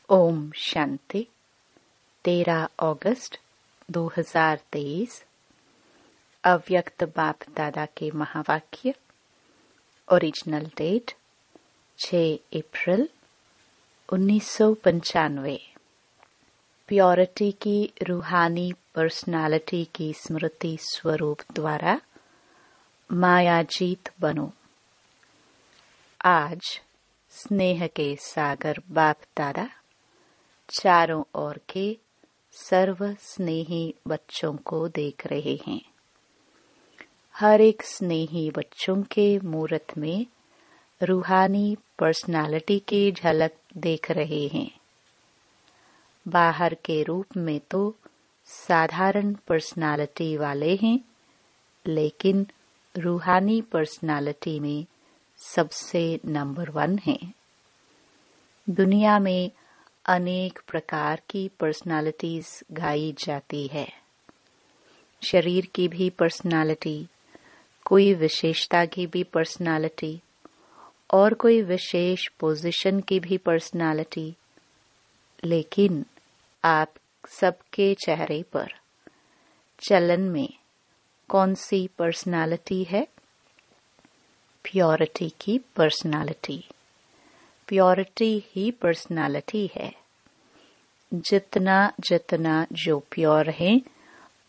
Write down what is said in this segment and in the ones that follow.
ओम शांति। 13 अगस्त 2023। अव्यक्त बाप दादा के महावाक्य। ओरिजिनल डेट 6 अप्रैल 1995। प्योरिटी की रूहानी पर्सनालिटी की स्मृति स्वरूप द्वारा मायाजीत बनो। आज स्नेह के सागर बाप दादा चारों ओर के सर्व स्नेही बच्चों को देख रहे हैं। हर एक स्नेही बच्चों के मूरत में रूहानी पर्सनालिटी की झलक देख रहे हैं। बाहर के रूप में तो साधारण पर्सनालिटी वाले हैं, लेकिन रूहानी पर्सनालिटी में सबसे नंबर 1 है। दुनिया में अनेक प्रकार की पर्सनालिटीज गाई जाती है। शरीर की भी पर्सनालिटी, कोई विशेषता की भी पर्सनालिटी और कोई विशेष पोजीशन की भी पर्सनालिटी। लेकिन आप सबके चेहरे पर चलन में कौन सी पर्सनालिटी है? प्योरिटी की पर्सनालिटी। प्योरिटी ही पर्सनालिटी है। जितना जितना जो प्योर है,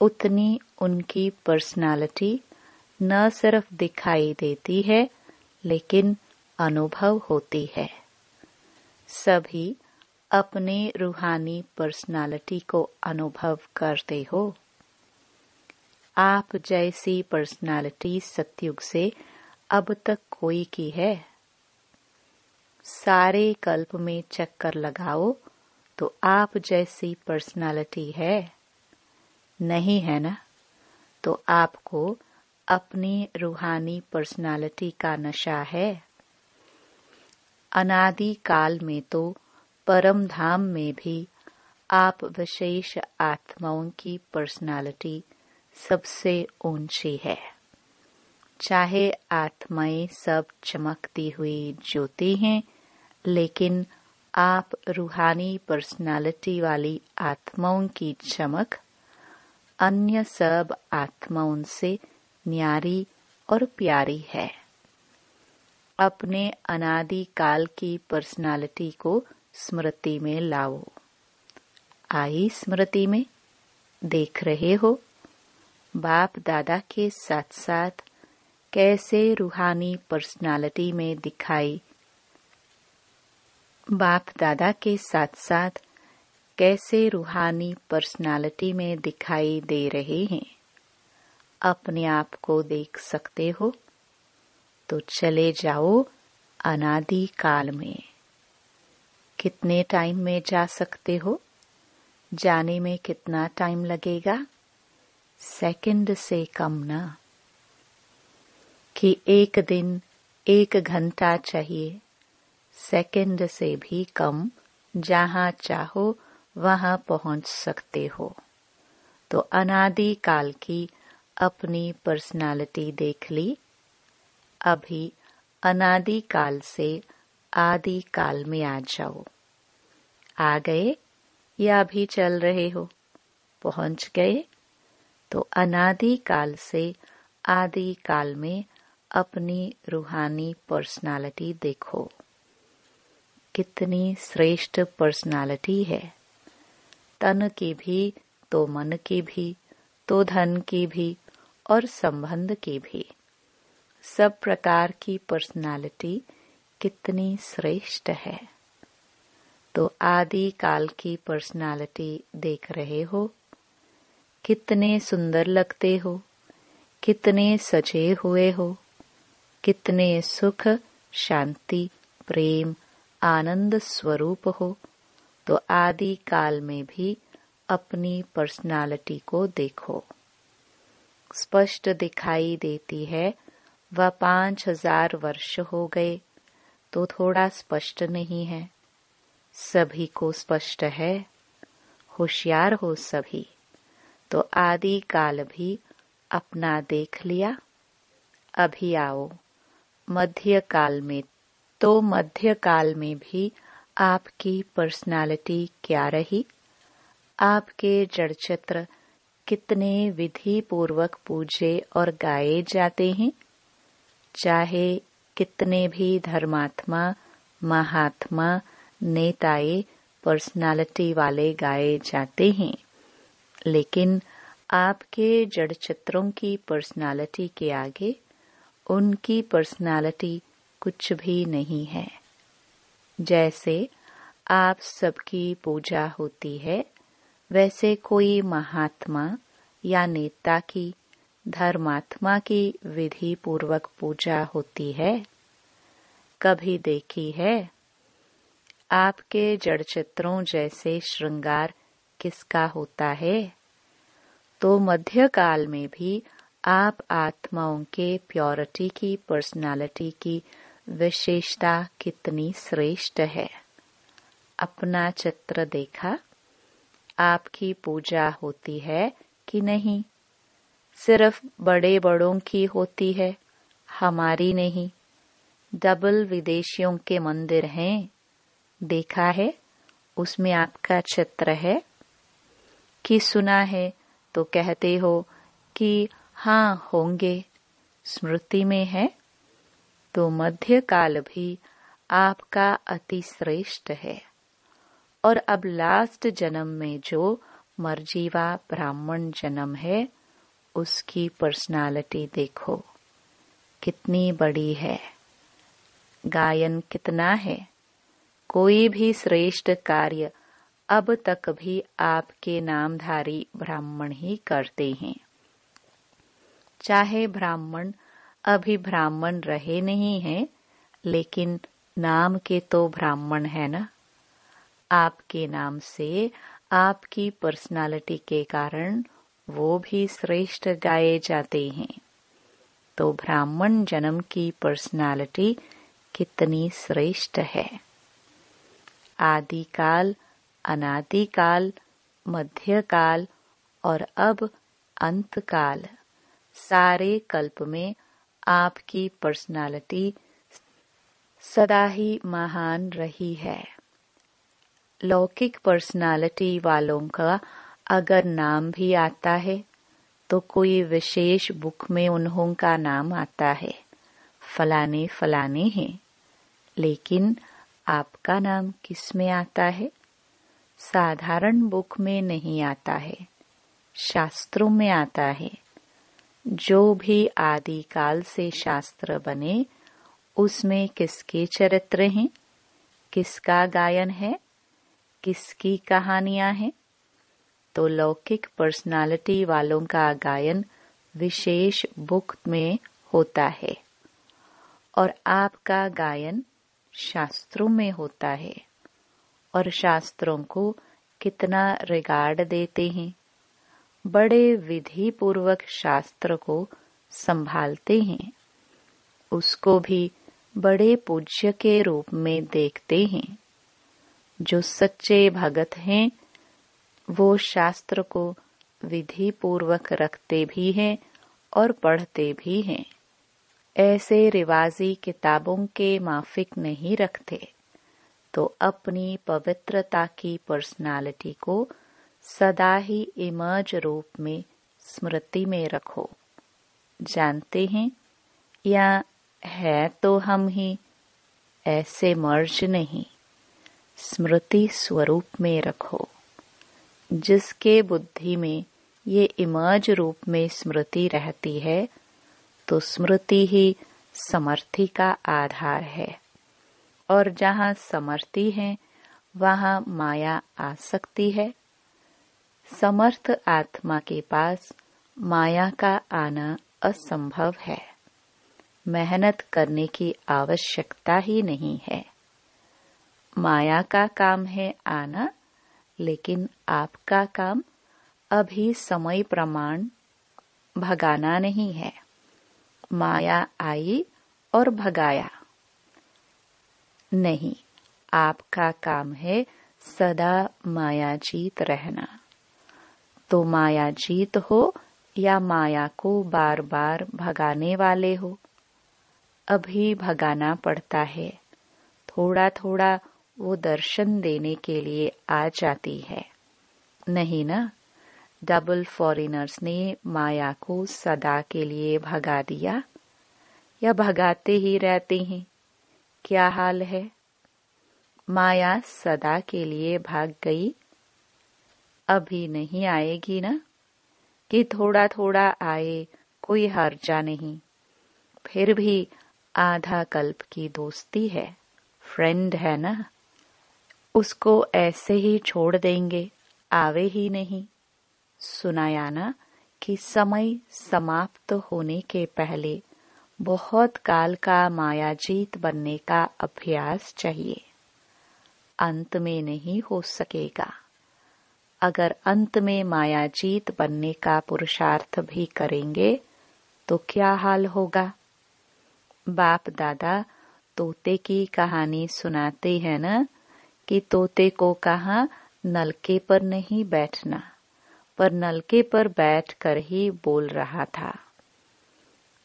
उतनी उनकी पर्सनालिटी न सिर्फ दिखाई देती है, लेकिन अनुभव होती है। सभी अपने रूहानी पर्सनालिटी को अनुभव करते हो। आप जैसी पर्सनालिटी सतयुग से अब तक कोई की है? सारे कल्प में चक्कर लगाओ तो आप जैसी पर्सनालिटी है? नहीं है ना? तो आपको अपनी रूहानी पर्सनालिटी का नशा है। अनादि काल में तो परम धाम में भी आप विशेष आत्माओं की पर्सनालिटी सबसे ऊंची है। चाहे आत्माएं सब चमकती हुई ज्योति हैं, लेकिन आप रूहानी पर्सनालिटी वाली आत्माओं की चमक अन्य सब आत्माओं से न्यारी और प्यारी है। अपने अनादि काल की पर्सनालिटी को स्मृति में लाओ। आई स्मृति में? देख रहे हो बाप दादा के साथ साथ कैसे रूहानी पर्सनालिटी में दिखाई बाप दादा के साथ साथ कैसे रूहानी पर्सनालिटी में दिखाई दे रहे हैं। अपने आप को देख सकते हो तो चले जाओ अनादि काल में। कितने टाइम में जा सकते हो? जाने में कितना टाइम लगेगा? सेकंड से कम ना। कि एक दिन 1 घंटा चाहिए, सेकंड से भी कम जहां चाहो वहां पहुंच सकते हो। तो अनादि काल की अपनी पर्सनालिटी देख ली। अभी अनादि काल से आदि काल में आ जाओ। आ गए या अभी चल रहे हो? पहुंच गए? तो अनादि काल से आदि काल में अपनी रूहानी पर्सनालिटी देखो। कितनी श्रेष्ठ पर्सनालिटी है। तन की भी तो मन की भी तो धन की भी और संबंध की भी। सब प्रकार की पर्सनालिटी कितनी श्रेष्ठ है। तो आदि काल की पर्सनालिटी देख रहे हो। कितने सुंदर लगते हो, कितने सजे हुए हो, कितने सुख, शांति, प्रेम, आनंद स्वरूप हो। तो आदि काल में भी अपनी पर्सनालिटी को देखो। स्पष्ट दिखाई देती है। वह 5000 वर्ष हो गए तो थोड़ा स्पष्ट नहीं है। सभी को स्पष्ट है। होशियार हो सभी। तो आदि काल भी अपना देख लिया। अभी आओ मध्य काल में। तो मध्य काल में भी आपकी पर्सनालिटी क्या रही? आपके जड़ चित्र कितने विधि पूर्वक पूजे और गाए जाते हैं? चाहे कितने भी धर्मात्मा, महात्मा, नेताए पर्सनालिटी वाले गाए जाते हैं, लेकिन आपके जड़ चित्रों की पर्सनालिटी के आगे उनकी पर्सनालिटी कुछ भी नहीं है। जैसे आप सबकी पूजा होती है, वैसे कोई महात्मा या नेता की, धर्मात्मा की विधि पूर्वक पूजा होती है? कभी देखी है? आपके जड़ चित्रों जैसे श्रृंगार किसका होता है? तो मध्यकाल में भी आप आत्माओं के प्योरिटी की पर्सनालिटी की विशेषता कितनी श्रेष्ठ है। अपना चित्र देखा? आपकी पूजा होती है कि नहीं? सिर्फ बड़े बड़ों की होती है, हमारी नहीं। डबल विदेशियों के मंदिर हैं, देखा है? उसमें आपका चित्र है कि सुना है तो कहते हो कि हाँ होंगे, स्मृति में है? तो मध्यकाल भी आपका अति श्रेष्ठ है। और अब लास्ट जन्म में जो मर्जीवा ब्राह्मण जन्म है, उसकी पर्सनालिटी देखो कितनी बड़ी है। गायन कितना है। कोई भी श्रेष्ठ कार्य अब तक भी आपके नामधारी ब्राह्मण ही करते हैं। चाहे ब्राह्मण अभी ब्राह्मण रहे नहीं हैं, लेकिन नाम के तो ब्राह्मण है ना। आपके नाम से, आपकी पर्सनालिटी के कारण वो भी श्रेष्ठ गाए जाते हैं। तो ब्राह्मण जन्म की पर्सनालिटी कितनी श्रेष्ठ है। आदिकाल, अनादिकाल, मध्यकाल और अब अंतकाल, सारे कल्प में आपकी पर्सनालिटी सदा ही महान रही है। लौकिक पर्सनालिटी वालों का अगर नाम भी आता है तो कोई विशेष बुक में उन्हों का नाम आता है, फलाने फलाने हैं। लेकिन आपका नाम किस में आता है? साधारण बुक में नहीं आता है, शास्त्रों में आता है। जो भी आदिकाल से शास्त्र बने, उसमें किसके चरित्र हैं, किसका गायन है, किसकी कहानियां हैं? तो लौकिक पर्सनालिटी वालों का गायन विशेष बुक में होता है और आपका गायन शास्त्रों में होता है। और शास्त्रों को कितना रिगार्ड देते हैं, बड़े विधि पूर्वक शास्त्र को संभालते हैं, उसको भी बड़े पूज्य के रूप में देखते हैं। जो सच्चे भगत हैं वो शास्त्र को विधि पूर्वक रखते भी हैं और पढ़ते भी हैं। ऐसे रिवाजी किताबों के माफिक नहीं रखते। तो अपनी पवित्रता की पर्सनालिटी को सदा ही इमर्ज रूप में स्मृति में रखो। जानते हैं, या है तो हम ही, ऐसे मर्ज नहीं, स्मृति स्वरूप में रखो। जिसके बुद्धि में ये इमर्ज रूप में स्मृति रहती है, तो स्मृति ही समर्थि का आधार है। और जहाँ समर्थि है, वहाँ माया आ सकती है। समर्थ आत्मा के पास माया का आना असंभव है। मेहनत करने की आवश्यकता ही नहीं है। माया का काम है आना, लेकिन आपका काम अभी समय प्रमाण भगाना नहीं है। माया आई और भगाया नहीं, आपका काम है सदा माया जीत रहना। तो माया जीत हो या माया को बार बार भगाने वाले हो, अभी भगाना पड़ता है। थोड़ा थोड़ा वो दर्शन देने के लिए आ जाती है, नहीं ना। डबल फॉरेनर्स ने माया को सदा के लिए भगा दिया या भगाते ही रहते हैं? क्या हाल है? माया सदा के लिए भाग गई? अभी नहीं आएगी ना, कि थोड़ा थोड़ा आए, कोई हर्जा नहीं। फिर भी आधा कल्प की दोस्ती है, फ्रेंड है ना। उसको ऐसे ही छोड़ देंगे, आवे ही नहीं। सुनाया ना कि समय समाप्त होने के पहले बहुत काल का मायाजीत बनने का अभ्यास चाहिए। अंत में नहीं हो सकेगा। अगर अंत में मायाजीत बनने का पुरुषार्थ भी करेंगे तो क्या हाल होगा? बाप दादा तोते की कहानी सुनाते हैं ना कि तोते को कहा नलके पर नहीं बैठना, पर नलके पर बैठकर ही बोल रहा था।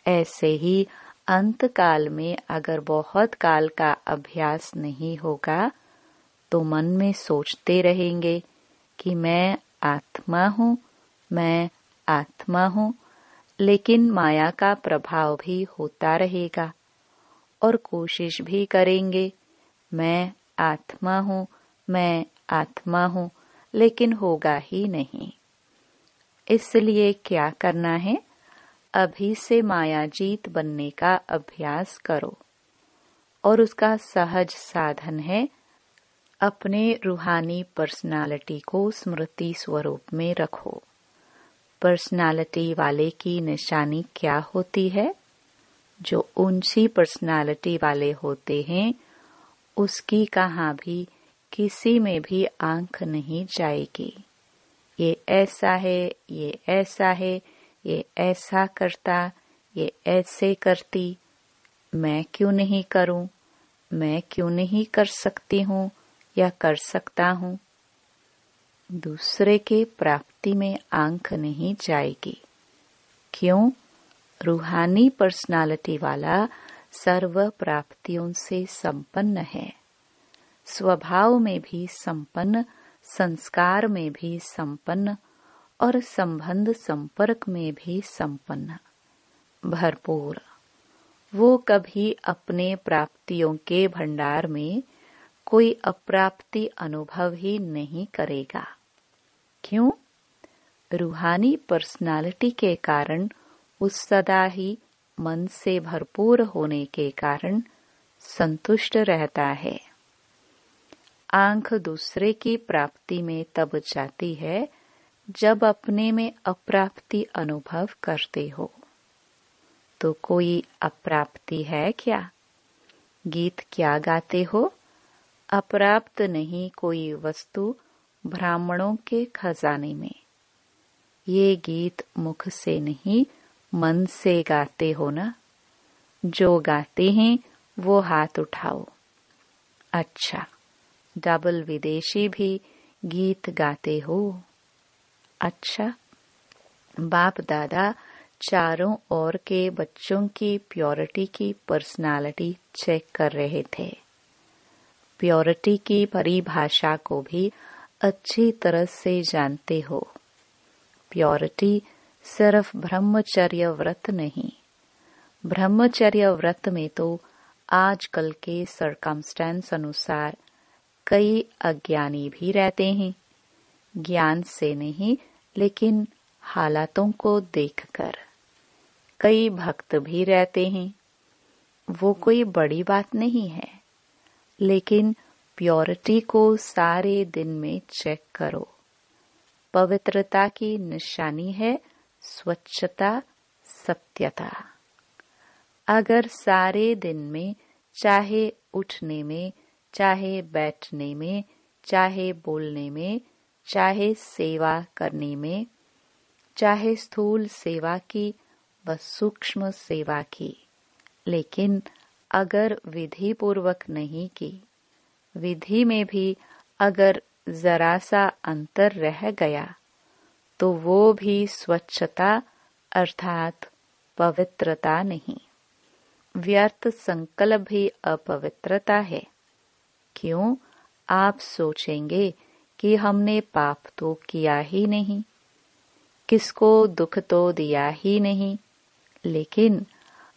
ऐसे ही अंत काल में अगर बहुत काल का अभ्यास नहीं होगा तो मन में सोचते रहेंगे कि मैं आत्मा हूँ, मैं आत्मा हूँ, लेकिन माया का प्रभाव भी होता रहेगा और कोशिश भी करेंगे मैं आत्मा हूँ, मैं आत्मा हूँ, लेकिन होगा ही नहीं। इसलिए क्या करना है? अभी से मायाजीत बनने का अभ्यास करो और उसका सहज साधन है अपने रूहानी पर्सनालिटी को स्मृति स्वरूप में रखो। पर्सनालिटी वाले की निशानी क्या होती है? जो ऊंची पर्सनालिटी वाले होते हैं उसकी कहाँ भी किसी में भी आंख नहीं जाएगी। ये ऐसा है, ये ऐसा है, ये ऐसा करता, ये ऐसे करती, मैं क्यों नहीं करूं, मैं क्यों नहीं कर सकती हूँ या कर सकता हूँ। दूसरे के प्राप्ति में आंख नहीं जाएगी। क्यों? रूहानी पर्सनालिटी वाला सर्व प्राप्तियों से संपन्न है, स्वभाव में भी संपन्न, संस्कार में भी संपन्न और संबंध संपर्क में भी संपन्न, भरपूर। वो कभी अपने प्राप्तियों के भंडार में कोई अप्राप्ति अनुभव ही नहीं करेगा। क्यों? रूहानी पर्सनालिटी के कारण उस सदा ही मन से भरपूर होने के कारण संतुष्ट रहता है। आंख दूसरे की प्राप्ति में तब जाती है जब अपने में अप्राप्ति अनुभव करते हो। तो कोई अप्राप्ति है क्या? गीत क्या गाते हो? अप्राप्त नहीं कोई वस्तु ब्राह्मणों के खजाने में। ये गीत मुख से नहीं मन से गाते हो ना? जो गाते हैं वो हाथ उठाओ। अच्छा, डबल विदेशी भी गीत गाते हो? अच्छा, बाप दादा चारों ओर के बच्चों की प्योरिटी की पर्सनालिटी चेक कर रहे थे। प्योरिटी की परिभाषा को भी अच्छी तरह से जानते हो। प्योरिटी सिर्फ ब्रह्मचर्य व्रत नहीं। ब्रह्मचर्य व्रत में तो आजकल के सर्कमस्टेंस अनुसार कई अज्ञानी भी रहते हैं, ज्ञान से नहीं लेकिन हालातों को देखकर। कई भक्त भी रहते हैं, वो कोई बड़ी बात नहीं है, लेकिन प्योरिटी को सारे दिन में चेक करो। पवित्रता की निशानी है स्वच्छता, सत्यता। अगर सारे दिन में चाहे उठने में, चाहे बैठने में, चाहे बोलने में, चाहे सेवा करने में, चाहे स्थूल सेवा की व सूक्ष्म सेवा की, लेकिन अगर विधि पूर्वक नहीं की, विधि में भी अगर जरा सा अंतर रह गया तो वो भी स्वच्छता अर्थात पवित्रता नहीं, व्यर्थ संकल्प भी अपवित्रता है। क्यों? आप सोचेंगे कि हमने पाप तो किया ही नहीं, किसको दुख तो दिया ही नहीं। लेकिन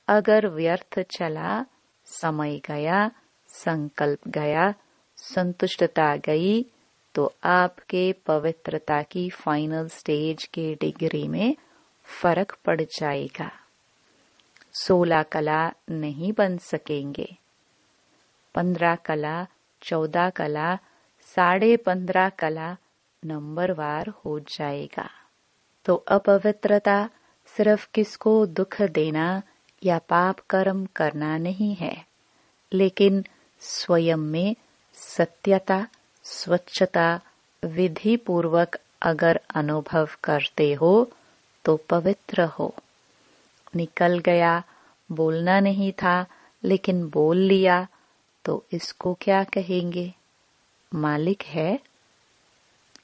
अगर व्यर्थ चला, समय गया, संकल्प गया, संतुष्टता गई, तो आपके पवित्रता की फाइनल स्टेज के डिग्री में फर्क पड़ जाएगा। 16 कला नहीं बन सकेंगे। 15 कला, 14 कला, 15.5 कला नंबरवार हो जाएगा। तो अपवित्रता सिर्फ किसको दुख देना या पाप कर्म करना नहीं है, लेकिन स्वयं में सत्यता, स्वच्छता विधि पूर्वक अगर अनुभव करते हो तो पवित्र हो। निकल गया, बोलना नहीं था लेकिन बोल लिया, तो इसको क्या कहेंगे? मालिक है।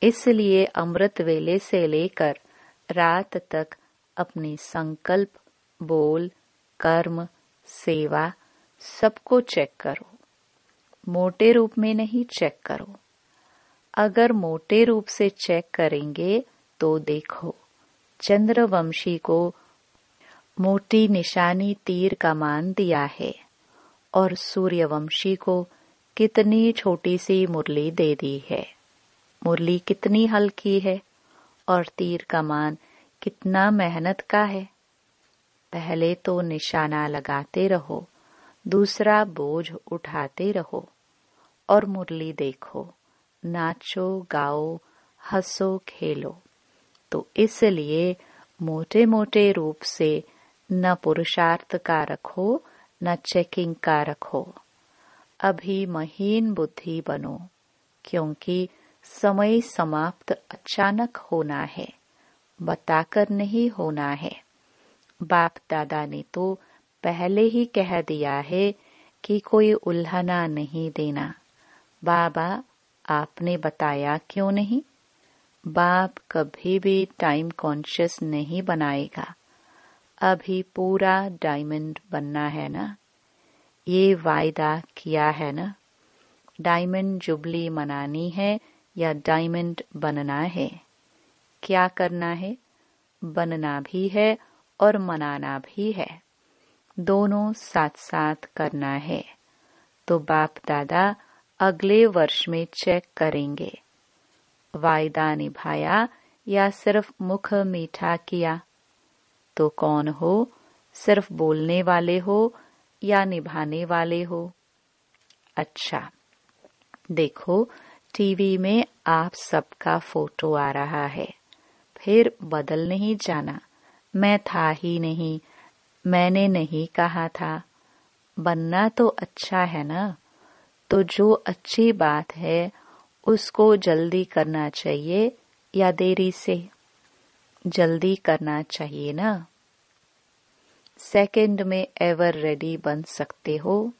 इसलिए अमृत वेले से लेकर रात तक अपने संकल्प, बोल, कर्म, सेवा सबको चेक करो। मोटे रूप में नहीं चेक करो। अगर मोटे रूप से चेक करेंगे तो देखो, चंद्रवंशी को मोटी निशानी तीर का मान दिया है और सूर्यवंशी को कितनी छोटी सी मुरली दे दी है। मुरली कितनी हल्की है और तीर का मान कितना मेहनत का है। पहले तो निशाना लगाते रहो, दूसरा बोझ उठाते रहो और मुरली देखो, नाचो, गाओ, हंसो, खेलो। तो इसलिए मोटे मोटे रूप से न पुरुषार्थ का रखो, न चेकिंग का रखो। अभी महीन बुद्धि बनो, क्योंकि समय समाप्त अचानक होना है, बताकर नहीं होना है। बाप दादा ने तो पहले ही कह दिया है कि कोई उल्हाना नहीं देना। बाबा, आपने बताया क्यों नहीं? बाप कभी भी टाइम कॉन्शियस नहीं बनाएगा। अभी पूरा डायमंड बनना है ना, ये वायदा किया है ना। डायमंड जुबली मनानी है या डायमंड बनना है? क्या करना है? बनना भी है और मनाना भी है, दोनों साथ साथ करना है। तो बाप दादा अगले वर्ष में चेक करेंगे, वायदा निभाया या सिर्फ मुख मीठा किया। तो कौन हो, सिर्फ बोलने वाले हो या निभाने वाले हो? अच्छा, देखो टीवी में आप सबका फोटो आ रहा है, फिर बदल नहीं जाना, मैं था ही नहीं, मैंने नहीं कहा था। बनना तो अच्छा है ना, तो जो अच्छी बात है उसको जल्दी करना चाहिए या देरी से? जल्दी करना चाहिए ना। सेकंड में एवर रेडी बन सकते हो,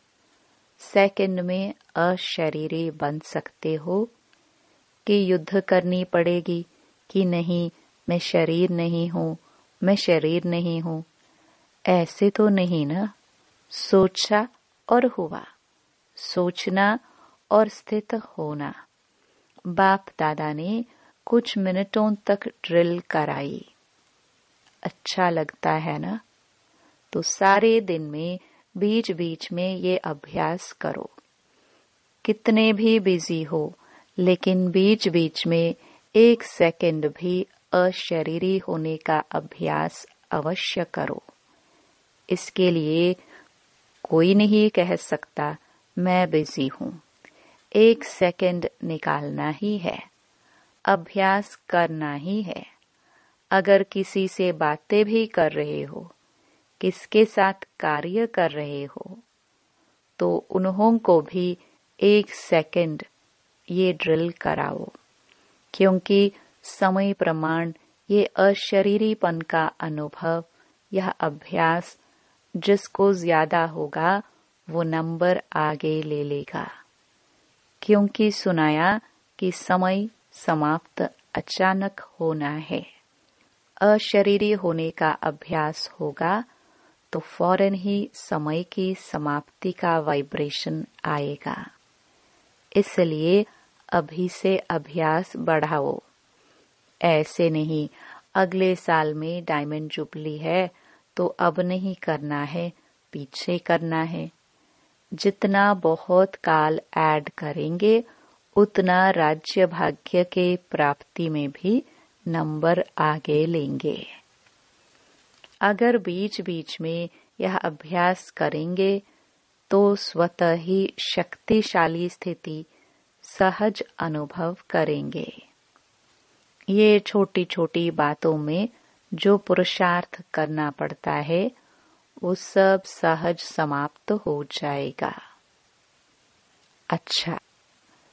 सेकंड में अशरीरी बन सकते हो कि युद्ध करनी पड़ेगी कि नहीं, मैं शरीर नहीं हूँ, मैं शरीर नहीं हूँ। ऐसे तो नहीं ना। सोचा और हुआ, सोचना और स्थित होना। बाप दादा ने कुछ मिनटों तक ड्रिल कराई। अच्छा लगता है ना? तो सारे दिन में बीच बीच में ये अभ्यास करो। कितने भी बिजी हो, लेकिन बीच बीच में 1 सेकंड भी अशरीरी होने का अभ्यास अवश्य करो। इसके लिए कोई नहीं कह सकता मैं बिजी हूँ। 1 सेकंड निकालना ही है, अभ्यास करना ही है। अगर किसी से बातें भी कर रहे हो, किसके साथ कार्य कर रहे हो, तो उन्हों को भी 1 सेकंड ये ड्रिल कराओ, क्योंकि समय प्रमाण ये अशरीरीपन का अनुभव, यह अभ्यास जिसको ज्यादा होगा वो नंबर आगे ले लेगा। क्योंकि सुनाया कि समय समाप्त अचानक होना है। अशरीरी होने का अभ्यास होगा तो फौरन ही समय की समाप्ति का वाइब्रेशन आएगा। इसलिए अभी से अभ्यास बढ़ाओ। ऐसे नहीं अगले साल में डायमंड जुबली है तो अब नहीं करना है, पीछे करना है। जितना बहुत काल ऐड करेंगे उतना राज्य भाग्य के प्राप्ति में भी नंबर आगे लेंगे। अगर बीच बीच में यह अभ्यास करेंगे तो स्वतः ही शक्तिशाली स्थिति सहज अनुभव करेंगे। ये छोटी छोटी बातों में जो पुरुषार्थ करना पड़ता है वो सब सहज समाप्त हो जाएगा। अच्छा,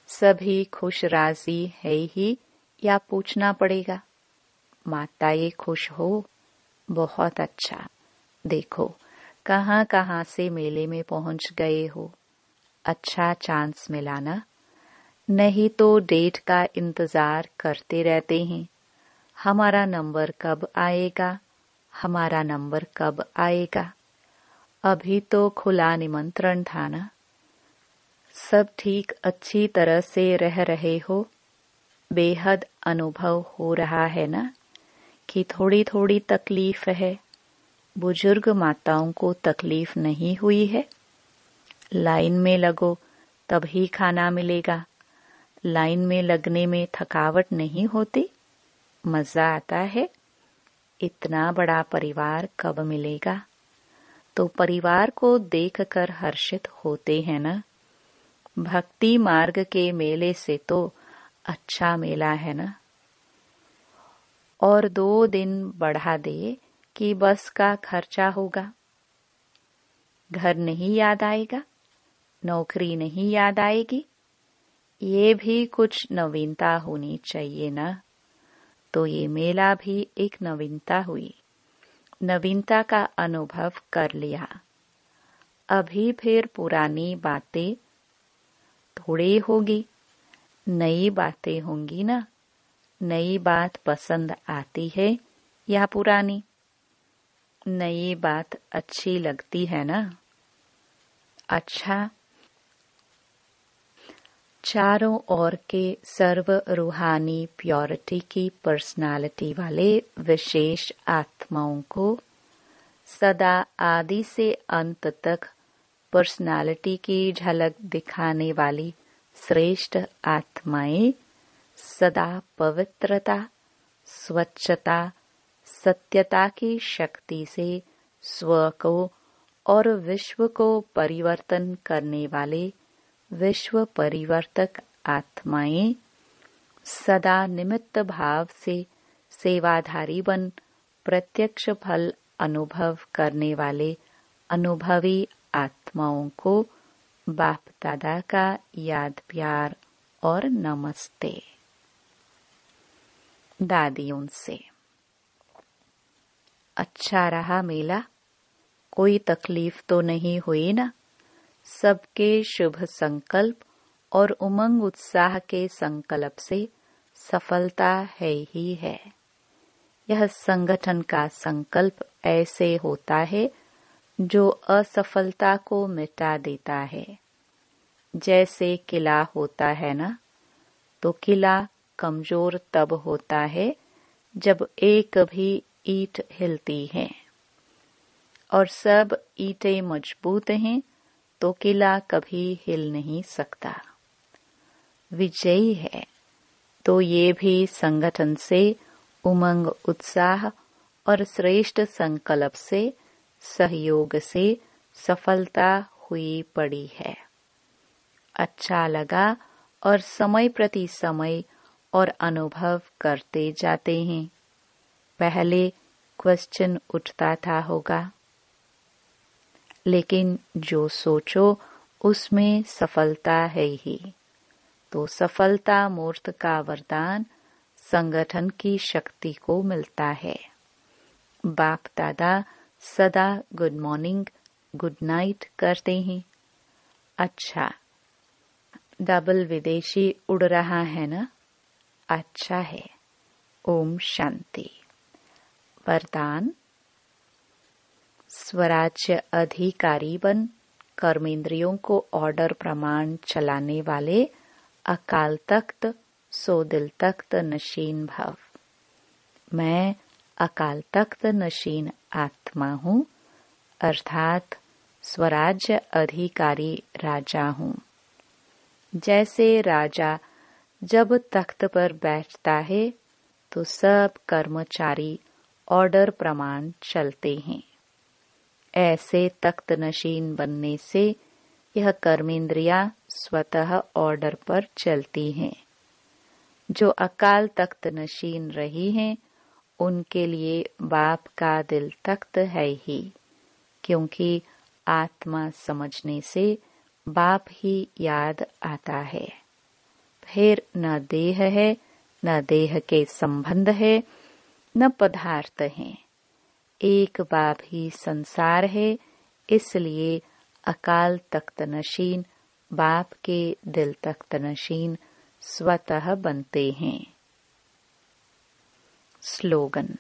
सभी खुश राजी है ही या पूछना पड़ेगा? माताएं खुश हो? बहुत अच्छा। देखो कहाँ कहाँ से मेले में पहुंच गए हो। अच्छा चांस मिला ना? नहीं तो डेट का इंतजार करते रहते हैं, हमारा नंबर कब आएगा, हमारा नंबर कब आएगा। अभी तो खुला निमंत्रण था ना। सब ठीक अच्छी तरह से रह रहे हो? बेहद अनुभव हो रहा है ना कि थोड़ी थोड़ी तकलीफ है। बुजुर्ग माताओं को तकलीफ नहीं हुई है? लाइन में लगो तभी खाना मिलेगा। लाइन में लगने में थकावट नहीं होती? मजा आता है? इतना बड़ा परिवार कब मिलेगा? तो परिवार को देखकर हर्षित होते हैं ना। भक्ति मार्ग के मेले से तो अच्छा मेला है ना। और 2 दिन बढ़ा दे कि बस का खर्चा होगा। घर नहीं याद आएगा, नौकरी नहीं याद आएगी। ये भी कुछ नवीनता होनी चाहिए ना। तो ये मेला भी एक नवीनता हुई। नवीनता का अनुभव कर लिया। अभी फिर पुरानी बातें थोड़ी होगी, नई बातें होंगी ना। नई बात पसंद आती है या पुरानी? नई बात अच्छी लगती है ना। अच्छा, चारों ओर के सर्व रूहानी प्योरिटी की पर्सनालिटी वाले विशेष आत्माओं को सदा आदि से अंत तक पर्सनालिटी की झलक दिखाने वाली श्रेष्ठ आत्माएं सदा पवित्रता, स्वच्छता, सत्यता की शक्ति से स्व को और विश्व को परिवर्तन करने वाले विश्व परिवर्तक आत्माएं सदा निमित्त भाव से सेवाधारी बन प्रत्यक्ष फल अनुभव करने वाले अनुभवी आत्माओं को बाप दादा का याद प्यार और नमस्ते। दादियों से, अच्छा रहा मेला? कोई तकलीफ तो नहीं हुई ना? सबके शुभ संकल्प और उमंग उत्साह के संकल्प से सफलता है ही है। यह संगठन का संकल्प ऐसे होता है जो असफलता को मिटा देता है। जैसे किला होता है ना, तो किला कमजोर तब होता है जब एक भी ईंट हिलती है, और सब ईंटें मजबूत हैं तो किला कभी हिल नहीं सकता। विजयी है तो ये भी संगठन से उमंग उत्साह और श्रेष्ठ संकल्प से सहयोग से सफलता हुई पड़ी है। अच्छा लगा और समय प्रति समय और अनुभव करते जाते हैं। पहले क्वेश्चन उठता था होगा, लेकिन जो सोचो उसमें सफलता है ही। तो सफलता मूर्त का वरदान संगठन की शक्ति को मिलता है। बाप दादा सदा गुड मॉर्निंग गुड नाइट करते हैं। अच्छा, डबल विदेशी उड़ रहा है ना? अच्छा है। ओम शांति। वरदान, स्वराज्य अधिकारी बन कर्मेंद्रियों को ऑर्डर प्रमाण चलाने वाले अकाल तख्त सो दिल तख्त नशीन भव। मैं अकाल तख्त नशीन आत्मा हूँ, अर्थात स्वराज्य अधिकारी राजा हूँ। जैसे राजा जब तख्त पर बैठता है तो सब कर्मचारी ऑर्डर प्रमाण चलते हैं। ऐसे तख्त नशीन बनने से यह कर्मेंद्रियां स्वतः ऑर्डर पर चलती हैं। जो अकाल तख्त नशीन रही हैं, उनके लिए बाप का दिल तख्त है ही, क्योंकि आत्मा समझने से बाप ही याद आता है। फिर न देह है, न देह के संबंध है, न पदार्थ है। एक बाप ही संसार है, इसलिए अकाल तख्त नशीन बाप के दिल तख्त नशीन स्वतः बनते हैं। स्लोगन।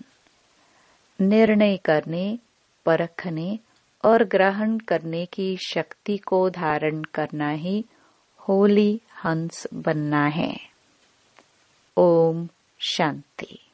निर्णय करने, परखने और ग्रहण करने की शक्ति को धारण करना ही होली हंस बनना है। ओम शांति।